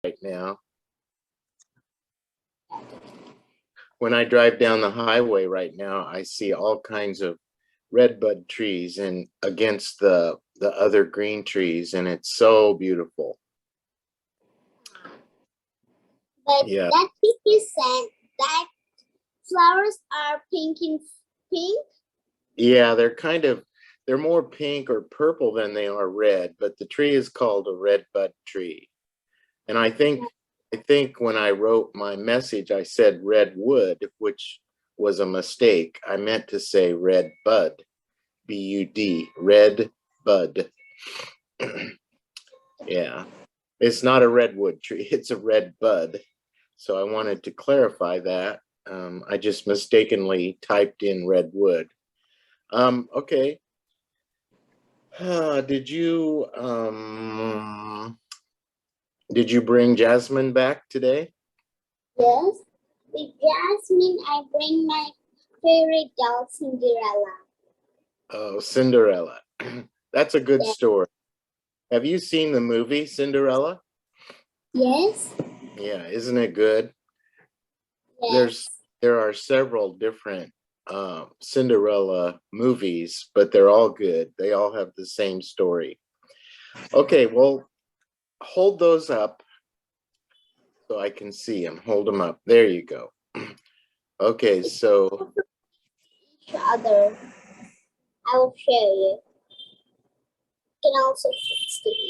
right now. When I drive down the highway right now, I see all kinds of redbud trees and against the other green trees, and it's so beautiful. But Yeah. that teacher said that flowers are pink in pink. Yeah, they're more pink or purple than they are red, but the tree is called a redbud tree. And I think when I wrote my message, I said redwood, which was a mistake. I meant to say red bud, B-U-D, red bud. Yeah, it's not a redwood tree, it's a red bud. So I wanted to clarify that. I just mistakenly typed in redwood. Okay. Did you bring Jasmine back today? Yes. With Jasmine, I bring my favorite doll, Cinderella. Oh, Cinderella. That's a good Yes. story. Have you seen the movie Cinderella? Yes. Yeah, isn't it good? Yes. There are several different Cinderella movies, but they're all good. They all have the same story. Okay, well, hold those up so I can see them. Hold them up. There you go. Okay, so Each other. I will show you. You can also fix it.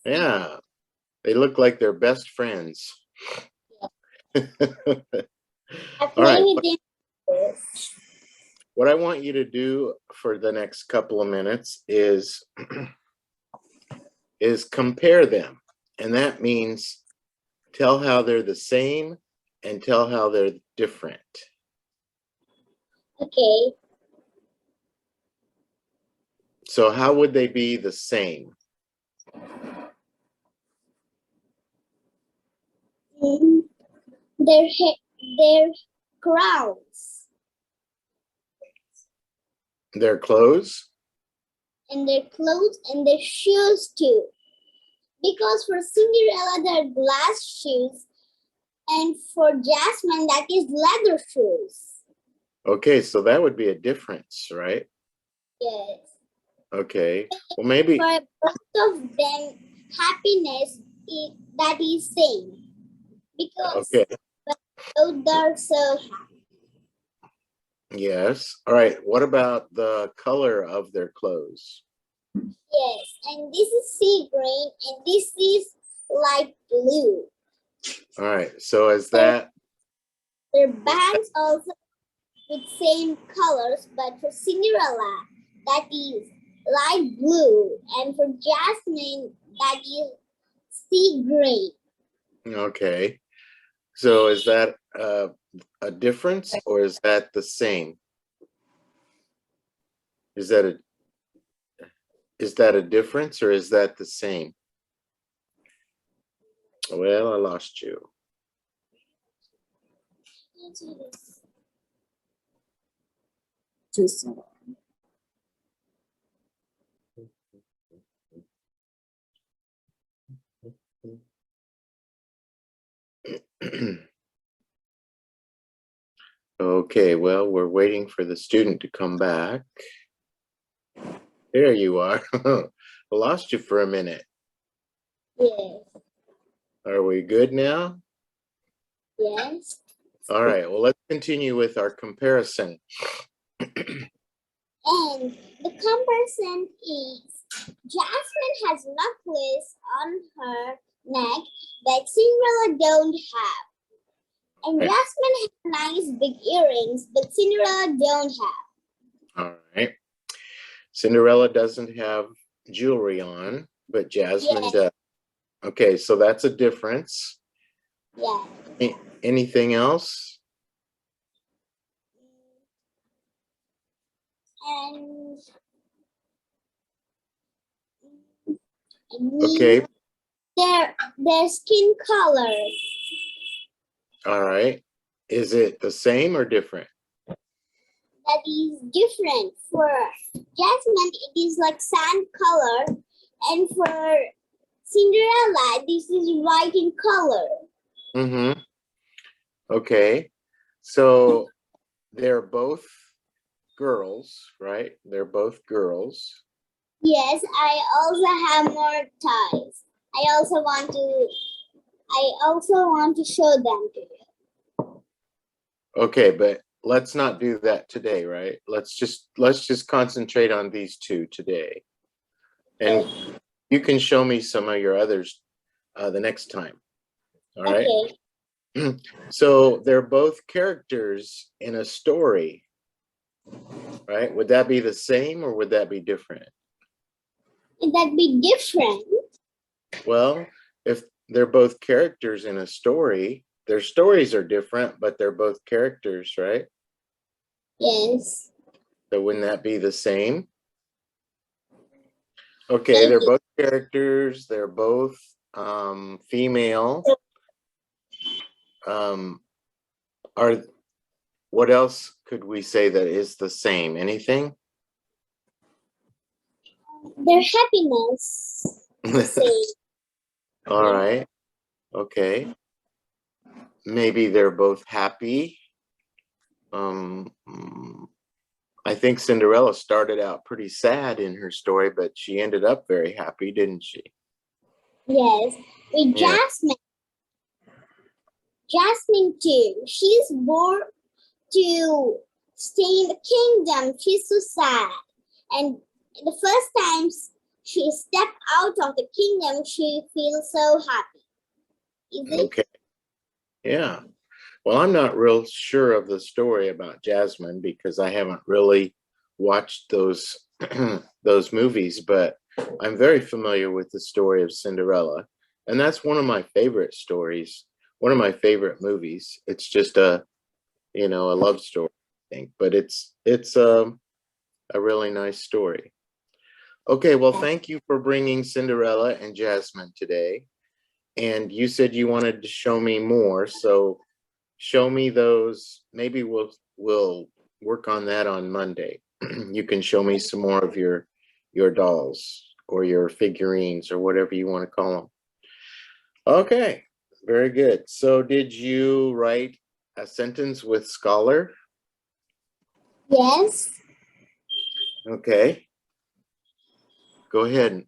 yeah, they look like they're best friends. I All play right. with them. What I want you to do for the next couple of minutes is compare them. And that means tell how they're the same and tell how they're different. Okay. So how would they be the same? Their crowns Their clothes? and their clothes and their shoes too. Because for Cinderella, they're glass shoes, and for Jasmine, that is leather shoes. Okay, so that would be a difference, right? Yes. Okay. Well, maybe For both of them, happiness that is same. Because okay. both are so happy. Yes. All right. What about the color of their clothes? Yes, and this is sea green, and this is light blue. All right. So is that Their bands also with same colors, but for Cinderella, that is light blue, and for Jasmine, that is sea green. okay? So is that a difference or is that the same? Is that a difference or is that the same? Well, I lost you. Okay, well, we're waiting for the student to come back. There you are. I lost you for a minute. Yes. Are we good now? Yes. All right, well, let's continue with our comparison. And the comparison is Jasmine has necklace on her neck that Cinderella don't have. And Jasmine has nice big earrings, but Cinderella don't have. All right. Cinderella doesn't have jewelry on, but Jasmine does. Okay, so that's a difference. Yeah. Anything else? And Okay. their skin color. All right. Is it the same or different? That is different. For Jasmine, it is like sand color, and for Cinderella, this is white in color. Mm-hmm. Okay. So they're both girls, right? They're both girls. Yes, I also have more toys. I also want to show them to you. Okay, but let's not do that today, right? Let's just concentrate on these two today. And you can show me some of your others the next time. All right. Okay. So they're both characters in a story, right? Would that be the same or would that be different? Would that be different? Well, if they're both characters in a story, their stories are different, but they're both characters, right? Yes. So wouldn't that be the same? Okay, they're both characters. They're both female. Are what else could we say that is the same? Anything? Their happiness. Same. All right. Okay. Maybe they're both happy. I think Cinderella started out pretty sad in her story, but she ended up very happy, didn't she? Yes. With Yeah. Jasmine. Jasmine too. She's born to stay in the kingdom. She's so sad. And the first time she stepped out of the kingdom, she feels so happy. Is it? Okay. Yeah. Well, I'm not real sure of the story about Jasmine because I haven't really watched those those movies, but I'm very familiar with the story of Cinderella, and that's one of my favorite stories, one of my favorite movies. It's just a love story, I think, but it's a really nice story. Okay, well, thank you for bringing Cinderella and Jasmine today. And you said you wanted to show me more, so show me those. Maybe we'll work on that on Monday. You can show me some more of your dolls or your figurines or whatever you want to call them. Okay, very good. So did you write a sentence with scholar? Yes. Okay. Go ahead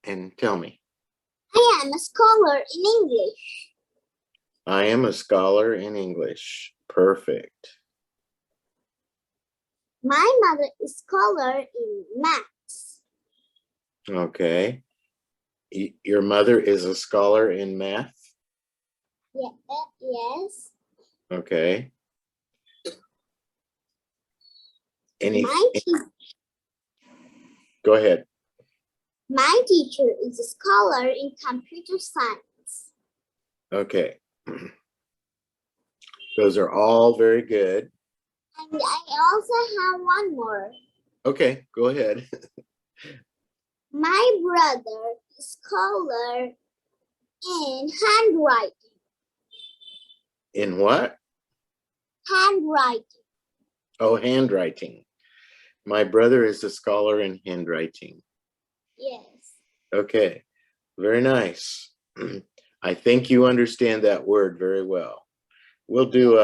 and tell me. I am a scholar in English. I am a scholar in English. Perfect. My mother is scholar in maths. Okay. Your mother is a scholar in math? Yeah, yes. Okay. My Go ahead. My teacher is a scholar in computer science. Okay. Those are all very good. And I also have one more. Okay, go ahead. My brother is scholar in handwriting. In what? Handwriting. Oh, handwriting. My brother is a scholar in handwriting. Yes. Okay, very nice. I think you understand that word very well. We'll do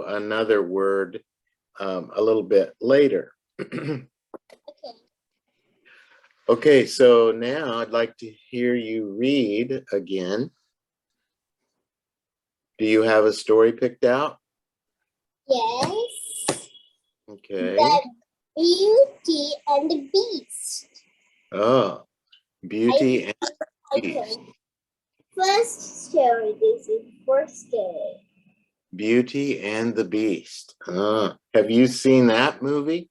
another word a little bit later. Okay. Okay, so now I'd like to hear you read again. Do you have a story picked out? Yes. Okay. The Beauty and the Beast. Oh, Beauty and the Beast. Okay. First story. This is first story. Beauty and the Beast. Have you seen that movie?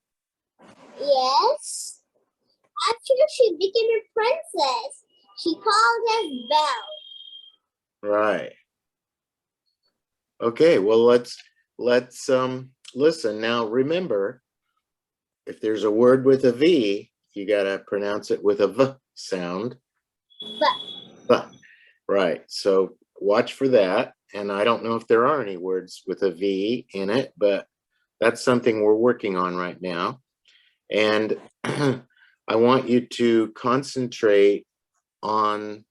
Yes. After she became a princess, she called us Belle. Right. Okay, well let's listen. Now remember, if there's a word with a V, you gotta pronounce it with a V sound. But Right. So watch for that. And I don't know if there are any words with a V in it, but that's something we're working on right now. And I want you to concentrate on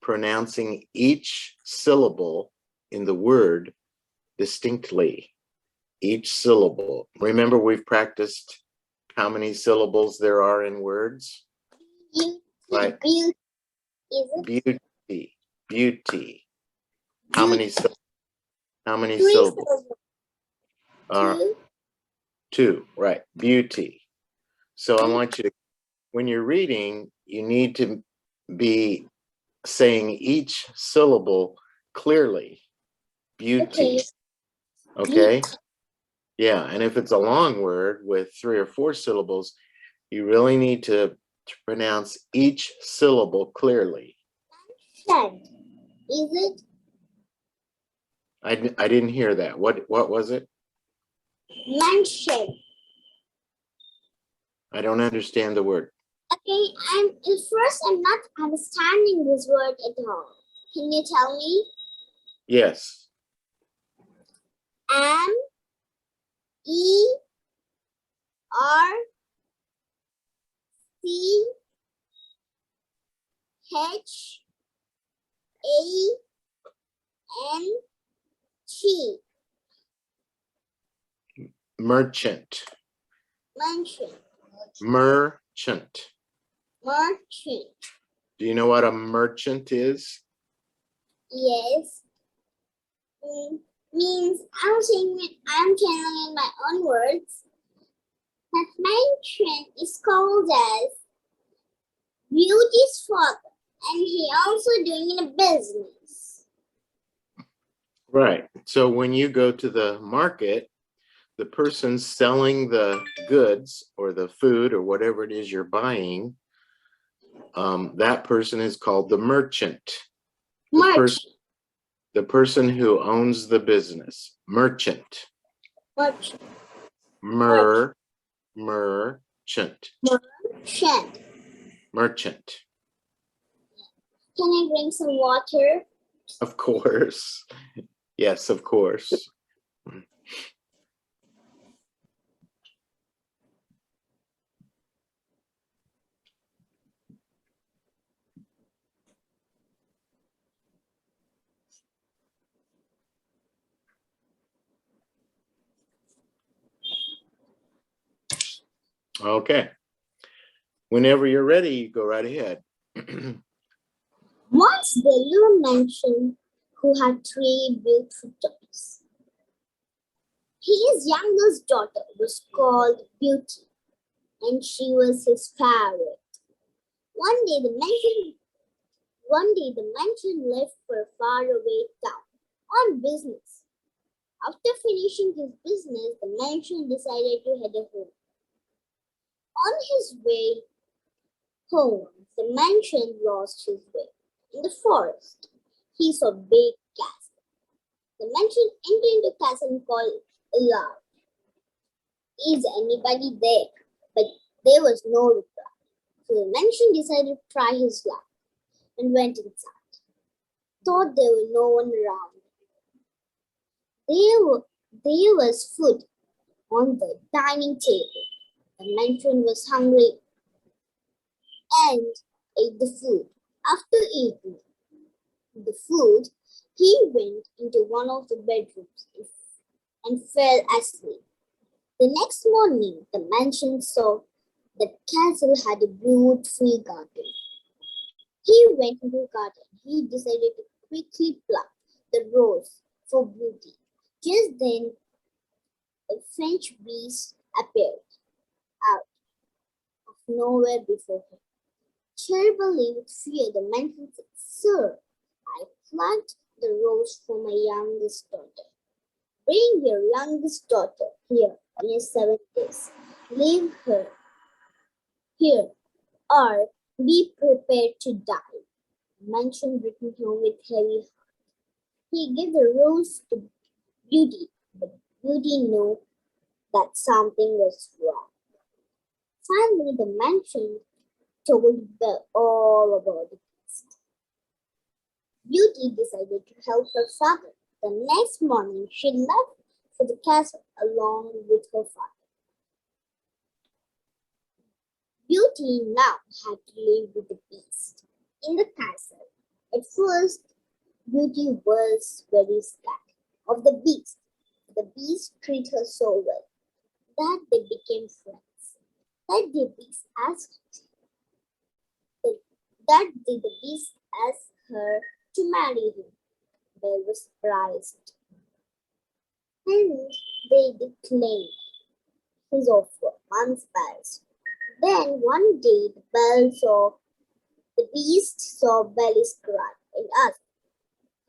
pronouncing each syllable in the word distinctly. Each syllable. Remember, we've practiced how many syllables there are in words? Right. Beauty. Is it? Beauty. Beauty. How many syllables? How many Three syllables? syllables. Two, right. Beauty. So I want you to, when you're reading, you need to be saying each syllable clearly. Beauty. Okay? Yeah, and if it's a long word with 3 or 4 syllables, you really need to pronounce each syllable clearly. Shed. Is it? I didn't hear that. What was it? Mansion. I don't understand the word. Okay, at first I'm not understanding this word at all. Can you tell me? Yes. M-E-R-C-H-A-N-T. Merchant. Mansion. Merchant. Merchant. Do you know what a merchant is? Yes. Means I'm telling in my own words. That merchant is called as Beauty's father, and he also doing a business. Right. So when you go to the market, the person selling the goods or the food or whatever it is you're buying, that person is called the merchant. The person who owns the business. Merchant. Merchant. Merchant. Merchant. Merchant. Can I drink some water? Of course. Yes, of course. Okay. Whenever you're ready, you go right ahead. Once there lived a mansion who had 3 beautiful daughters. His youngest daughter was called Beauty, and she was his favorite. One day the mansion left for a faraway town on business. After finishing his business, the mansion decided to head home. On his way home, the mansion lost his way. In the forest, he saw a big castle. The mansion entered into the castle and called aloud. Is anybody there? But there was no reply. So the mansion decided to try his luck and went inside. Thought there was no one around. There was food on the dining table. The mansion was hungry and ate the food. After eating the food, he went into one of the bedrooms and fell asleep. The next morning, the mansion saw the castle had a beautiful garden. He went into the garden. He decided to quickly pluck the rose for Beauty. Just then, a French beast appeared out of nowhere before him. Terribly with fear, the mansion said, "Sir, I plucked the rose for my youngest daughter. Bring your youngest daughter here on your 7th days. Leave her here or be prepared to die." The mansion returned home with heavy heart. He gave the rose to Beauty, but Beauty knew that something was wrong. Finally, the mansion told Belle all about the beast. Beauty decided to help her father. The next morning, she left for the castle along with her father. Beauty now had to live with the beast. in the castle. At first, Beauty was very scared of the Beast. The Beast treated her so well that they became friends. That day, Beast asked that day the Beast asked her to marry him. Belle was surprised, and they declined his offer months passed. Then one day the beast saw Belly's cry and asked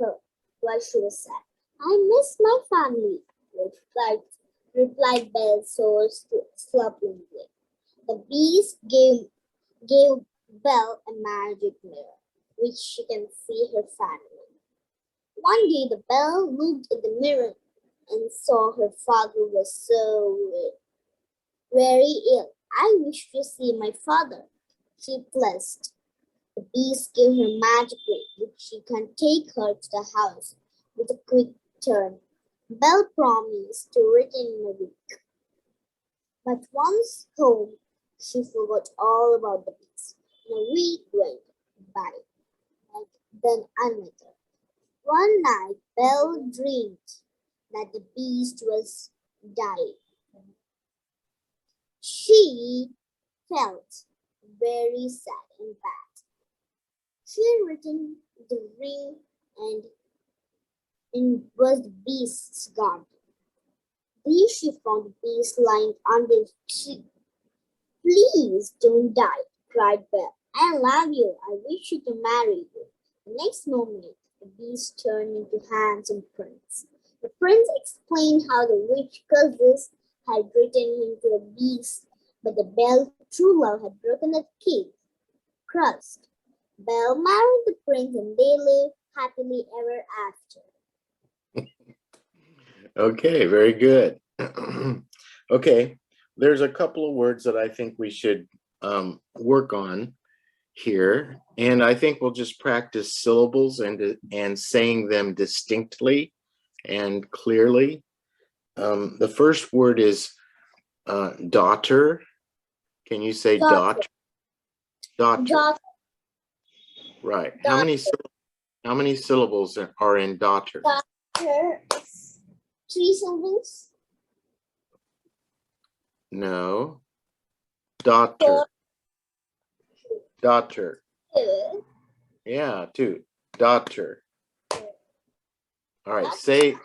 her why she was sad. I miss my family, replied Belle so sloppily. The beast gave Belle a magic mirror, which she can see her family. One day the Belle looked in the mirror and saw her father was so very ill. I wish to see my father, she blessed. The beast gave her magic ring, which she can take her to the house with a quick turn. Belle promised to return in a week. But once home, she forgot all about the beast. And a week went by, and then another. One night, Belle dreamed that the beast was dying. She felt very sad and bad. She had written the ring and was the beast's garden. There she found the beast lying under the tree. Please don't die, cried Belle. I love you. I wish you to marry you. The next moment, the beast turned into handsome prince. The prince explained how the witch Curses had written him to a beast, but the Belle's true love had broken the cage. Crushed. Belle married the prince and they lived happily ever after. Okay, very good. Okay, there's a couple of words that I think we should work on here, and I think we'll just practice syllables and saying them distinctly and clearly. The first word is daughter. Can you say daughter? Daughter. Right. Daughter. How many syllables are in daughter? Daughter is 3 syllables. No. Daughter. Daughter. 2. Yeah, 2. Daughter. All right, say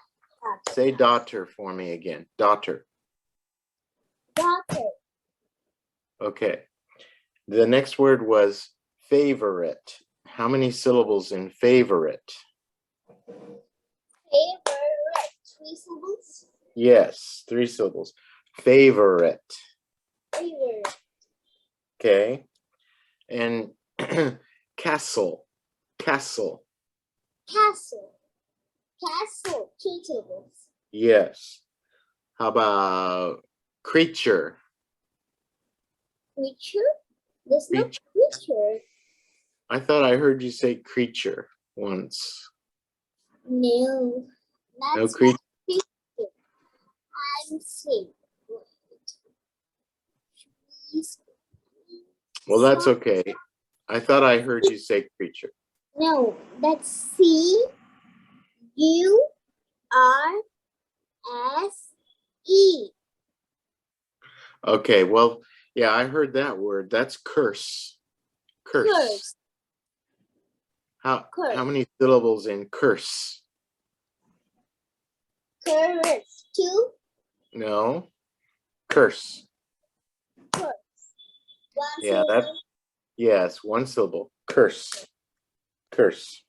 daughter for me again. Daughter. Daughter. Okay. The next word was favorite. How many syllables in favorite? Favorite. 3 syllables. Yes, 3 syllables. Favorite. Favorite. Okay. And castle. Castle. Castle. Castle. 2 syllables. Yes. How about creature? Creature? There's no Creature. creature. I thought I heard you say creature once. No. No That's creature. not creature. I'm saying. Well, that's okay. I thought I heard you say creature. No, that's C-U-R-S-E. Okay, well, yeah, I heard that word. That's curse. Curse. Curse. How Curse. many syllables in curse? Curse. 2. No. Curse. Curse. 1 Yeah, syllable. yes, 1 syllable. Curse. Curse.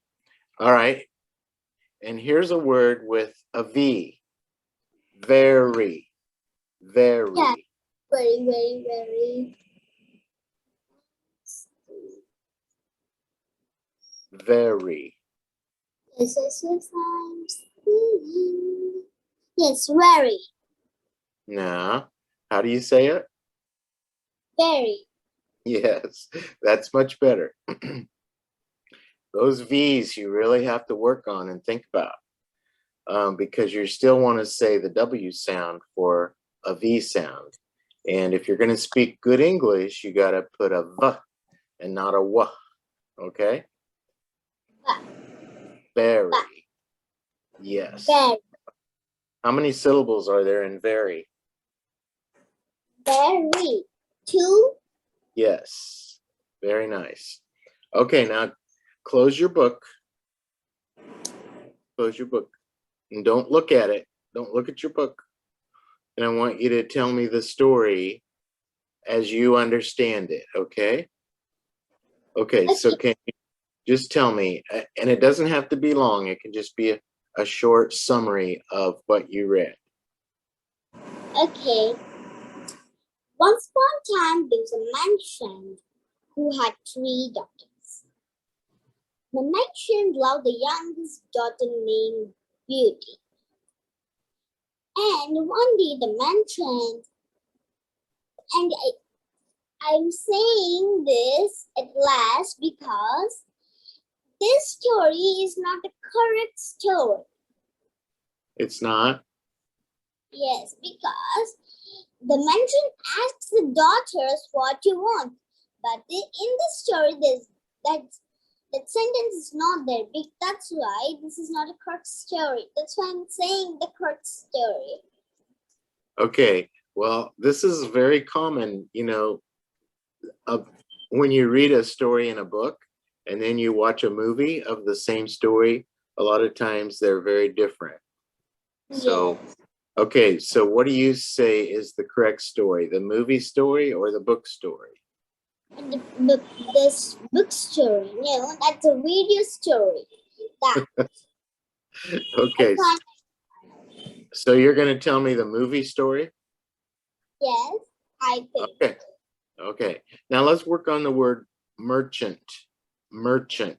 All right. And here's a word with a V. Very. Very. Yeah. Very, very, very. Very. Yes, yes, very. Now, how do you say it? Very. Yes, that's much better. Those V's you really have to work on and think about because you still want to say the W sound for a V sound. And if you're going to speak good English, you got to put a V and not a W. Okay? Ba- Very. ba- Yes. Very. How many syllables are there in very? Very. 2. Yes. Very nice. Okay, now close your book. Close your book. And don't look at it. Don't look at your book. And I want you to tell me the story as you understand it, okay? Okay, so can you just tell me, and it doesn't have to be long, it can just be a short summary of what you read. Okay. Once upon a time, there was a merchant who had 3 daughters. The merchant loved the youngest daughter named Beauty. And one day the merchant, and I'm saying this at last because this story is not the correct story. It's not? Yes, because the merchant asks the daughters what you want. But in this story, that sentence is not there. That's why this is not a correct story. That's why I'm saying the correct story. Okay, well, this is very common, you know, when you read a story in a book and then you watch a movie of the same story, a lot of times they're very different. So, Yes. okay, so what do you say is the correct story, the movie story or the book story? This book story. No, that's a video story. That Okay, I can't. so you're going to tell me the movie story? Yes, I think. Okay, okay. Now let's work on the word merchant. Merchant.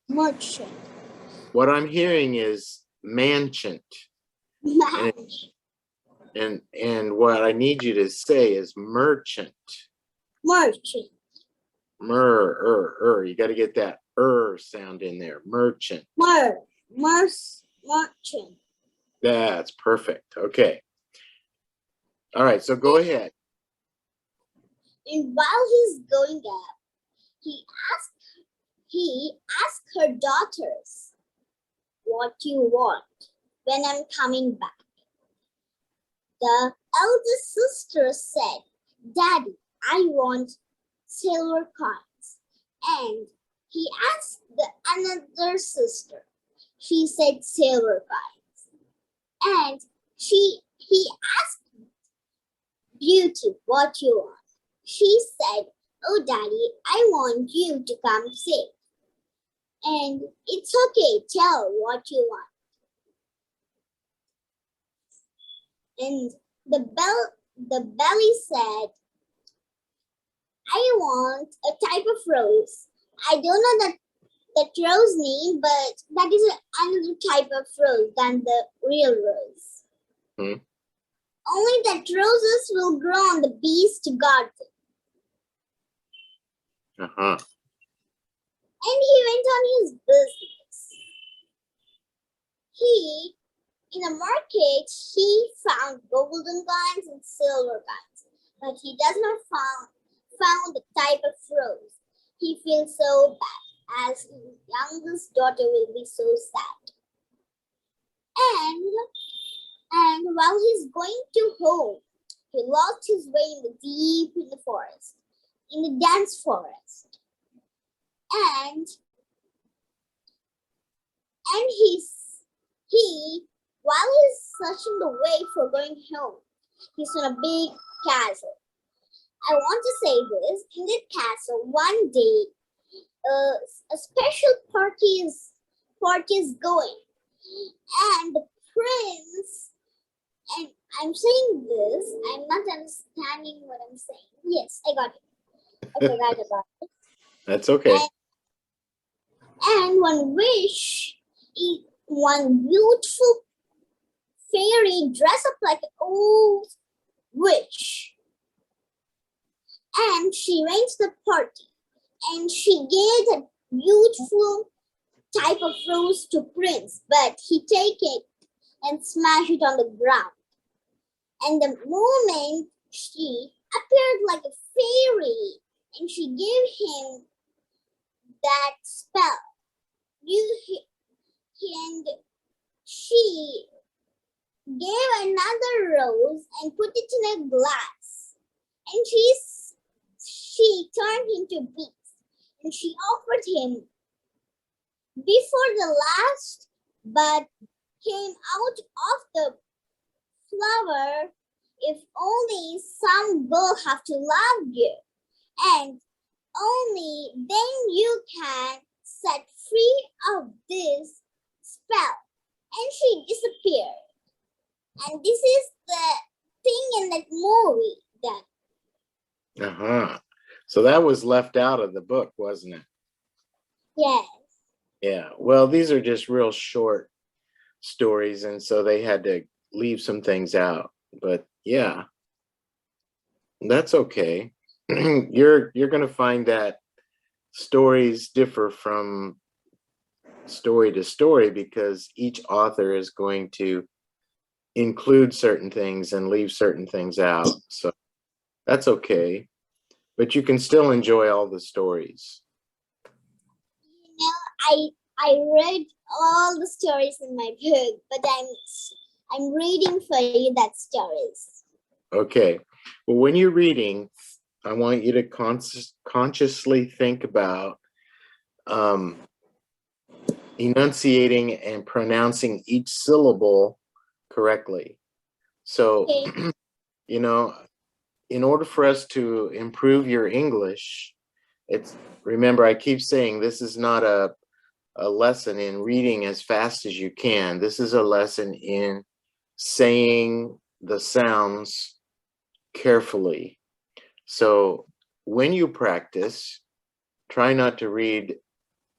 Merchant. What I'm hearing is manchant. And what I need you to say is merchant. Merchant. You got to get that sound in there. Merchant. Merchant. That's perfect. Okay. All right, so go ahead. And while he's going up, he asked her daughters, "What do you want when I'm coming back?" The eldest sister said, "Daddy, I want silver coins." And he asked the another sister. She said silver coins. And he asked Beauty, "What you want?" She said, "Oh, Daddy, I want you to come safe. And it's okay, tell what you want." And the belly said, "I want a type of rose. I don't know that rose name, but that is another type of rose than the real rose. Only that roses will grow on the beast garden." Uh-huh. And he went on his business. In the market, he found golden coins and silver coins, but he does not found the type of rose. He feels so bad, as his youngest daughter will be so sad. And while he's going to home, he lost his way in the forest, in the dense forest. And while he's searching the way for going home, he's in a big castle. I want to say this, in the castle, one day, a special party is going. And the prince, and I'm saying this, I'm not understanding what I'm saying. Yes, I got it. I forgot about it. That's okay. And one beautiful fairy dressed up like an old witch. And she arranged the party. And she gave a beautiful type of rose to Prince, but he take it and smash it on the ground. And the moment she appeared like a fairy, and she gave him that spell. And she gave another rose and put it in a glass. And she turned into bees. And she offered him. Before the last bud came out of the flower, if only some will have to love you, and only then you can set free of this spell. And she disappeared. And this is the thing in that movie that Uh-huh. So that was left out of the book, wasn't it? yes. Yeah. Well, these are just real short stories, and so they had to leave some things out. But yeah, that's okay. You're going to find that stories differ from story to story because each author is going to include certain things and leave certain things out. So that's okay. But you can still enjoy all the stories. You know, I read all the stories in my book, but I'm reading for you that stories. Okay. Well, when you're reading, I want you to consciously think about enunciating and pronouncing each syllable correctly. So, Okay. you know, in order for us to improve your English, remember, I keep saying this is not a lesson in reading as fast as you can. This is a lesson in saying the sounds carefully. So when you practice, try not to read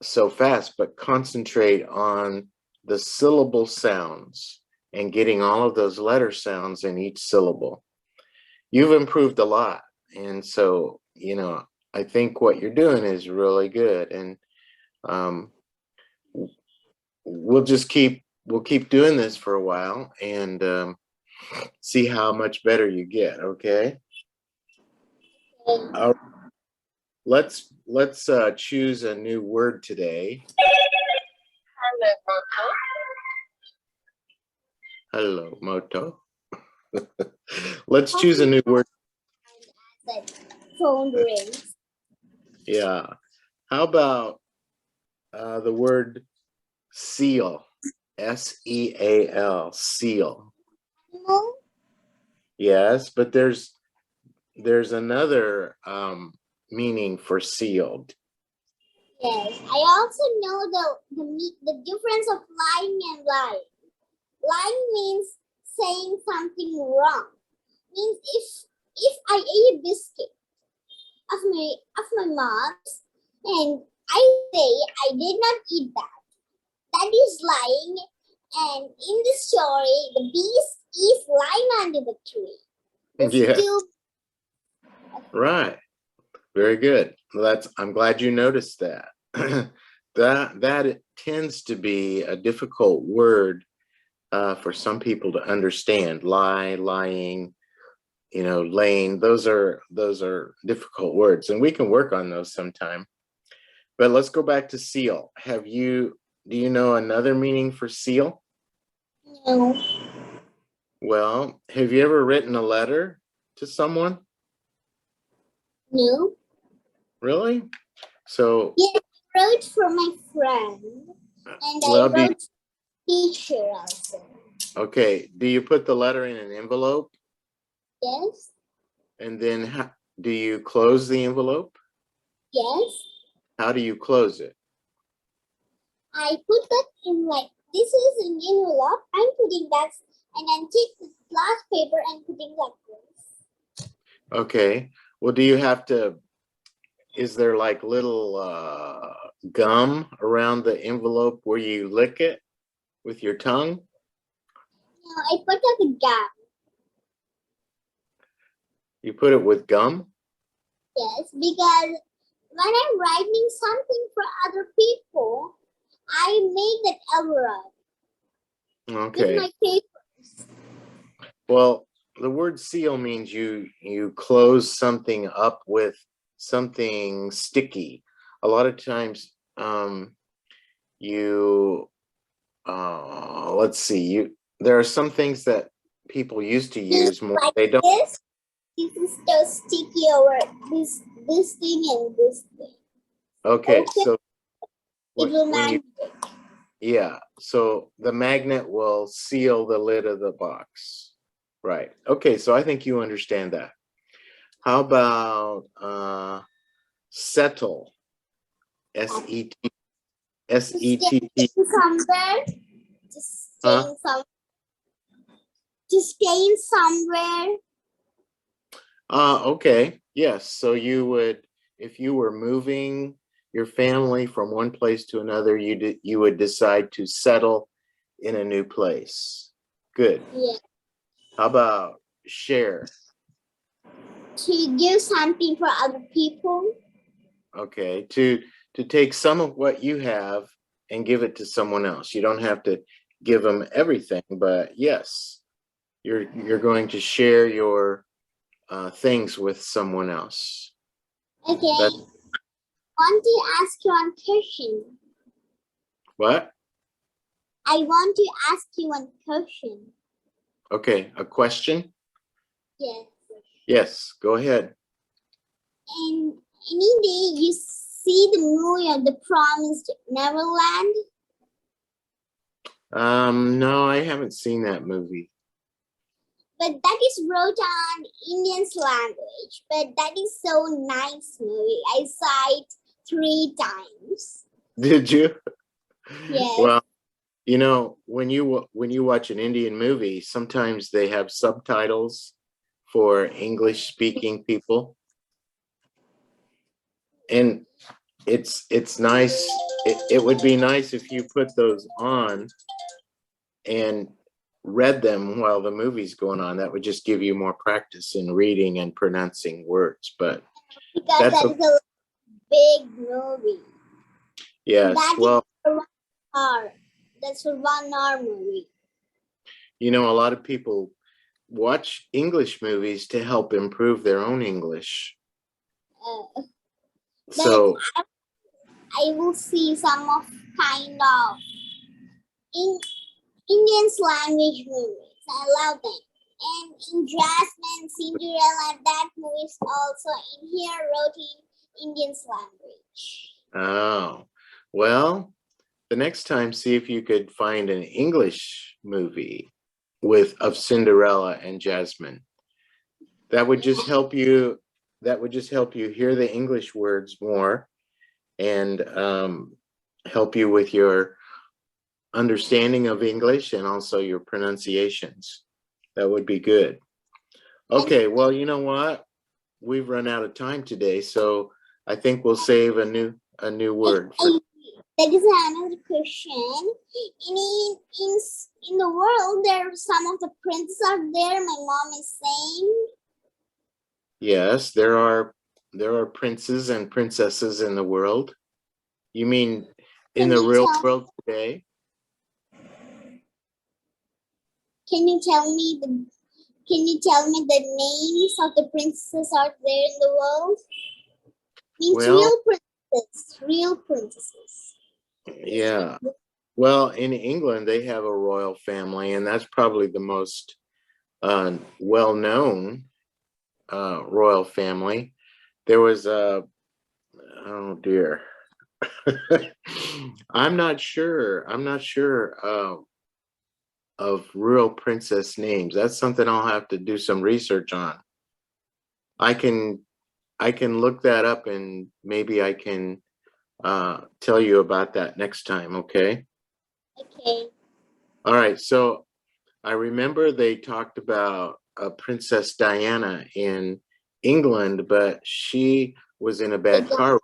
so fast, but concentrate on the syllable sounds and getting all of those letter sounds in each syllable. You've improved a lot. And so, I think what you're doing is really good. And we'll keep doing this for a while and see how much better you get. Okay. Let's choose a new word today. Hello, Moto. Let's choose a new word. The phone rings. Yeah. How about the word seal? SEAL. Seal. Animal? Yes, but there's another meaning for sealed. Yes. I also know the difference of lying and lying. Lying means saying something wrong. Means if I ate a biscuit of my mom's and I say I did not eat that, that is lying. And in the story, the beast is lying under the tree. Yeah. Right. Very good. Well, I'm glad you noticed that. that tends to be a difficult word for some people to understand. Lie, lying, laying. Those are difficult words, and we can work on those sometime. But let's go back to seal. Do you know another meaning for seal? No. Well, have you ever written a letter to someone? No. Really? So Yeah, I wrote for my friend, and I wrote teacher also. Okay. Do you put the letter in an envelope? Yes. And then do you close the envelope? Yes. How do you close it? I put that in this is an envelope. I'm putting that and then take the last paper and putting like this. Okay. Well, is there like little gum around the envelope where you lick it with your tongue? No, I put like a gum. You put it with gum? Yes, because when I'm writing something for other people, I make that envelope. Okay. With my papers. Well, the word seal means you close something up with something sticky. A lot of times you let's see, there are some things that people used to use more. Like They don't. this. This is still sticky over this thing and this thing. Okay, Okay. so It will when you, magnet. yeah, so the magnet will seal the lid of the box. Right. Okay, so I think you understand that. How about settle? S-E-T S-E-T-T. Somewhere. Just Huh? staying some. Just staying somewhere. Okay. Yes. So you would, if you were moving your family from one place to another, you would decide to settle in a new place. Good. Yeah. How about share? To give something for other people. Okay. To take some of what you have and give it to someone else. You don't have to give them everything, but yes, you're going to share your things with someone else. Okay. That, Want to ask you one question. what? I want to ask you one question. Okay, a question? Yes. Yes, go ahead. And any day you see the movie of The Promised Neverland, No, I haven't seen that movie. but that is wrote on Indian's language. But that is so nice movie. I saw it 3 times. Did you? Yes. Well, you know, when you watch an Indian movie, sometimes they have subtitles for English speaking people. And it's nice. It would be nice if you put those on and read them while the movie's going on. That would just give you more practice in reading and pronouncing words. But Because that's that is a big movie. yes. That Well, is for 1 hour. That's for 1 hour movie. you know, a lot of people watch English movies to help improve their own English. So I will see some of kind of Indian's language movies. I love them. And in Jasmine, Cinderella, that movie is also in here wrote in Indian's language. oh, well, the next time, see if you could find an English movie of Cinderella and Jasmine. That would just help you. That would just help you hear the English words more and help you with your understanding of English and also your pronunciations. That would be good. Okay, well, you know what? We've run out of time today, so I think we'll save a new word. That is another question. In the world, there are some of the princes are there. My mom is saying. Yes, there are princes and princesses in the world. You mean in the real world today? Can you tell me the names of the princesses out there in the world? Means Well, real princesses. yeah. Well, in England, they have a royal family, and that's probably the most well-known royal family. There was a, oh dear. I'm not sure of real princess names. That's something I'll have to do some research on. I can look that up and maybe I can tell you about that next time, okay? Okay. All right, so I remember they talked about Princess Diana in England, but she was in a bad car.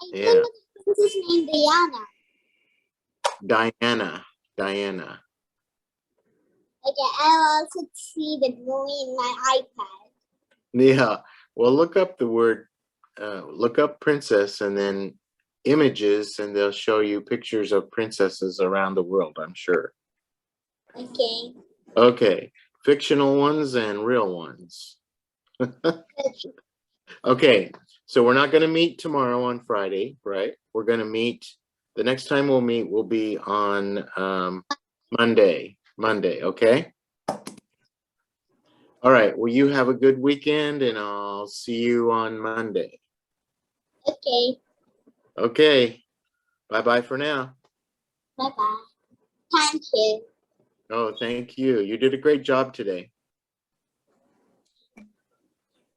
I Yeah, think the princess named Diana. Diana. Okay, I'll also see the movie in my iPad. Yeah, well, look up the word, look up princess and then images, and they'll show you pictures of princesses around the world, I'm sure. Okay. Okay, fictional ones and real ones. Okay, So we're not gonna meet tomorrow on Friday, right? We're gonna meet, the next time we'll meet will be on Monday, okay? All right, well, you have a good weekend and I'll see you on Monday. Okay. Okay, bye-bye for now. Bye bye. Thank you. Oh, thank you. You did a great job today.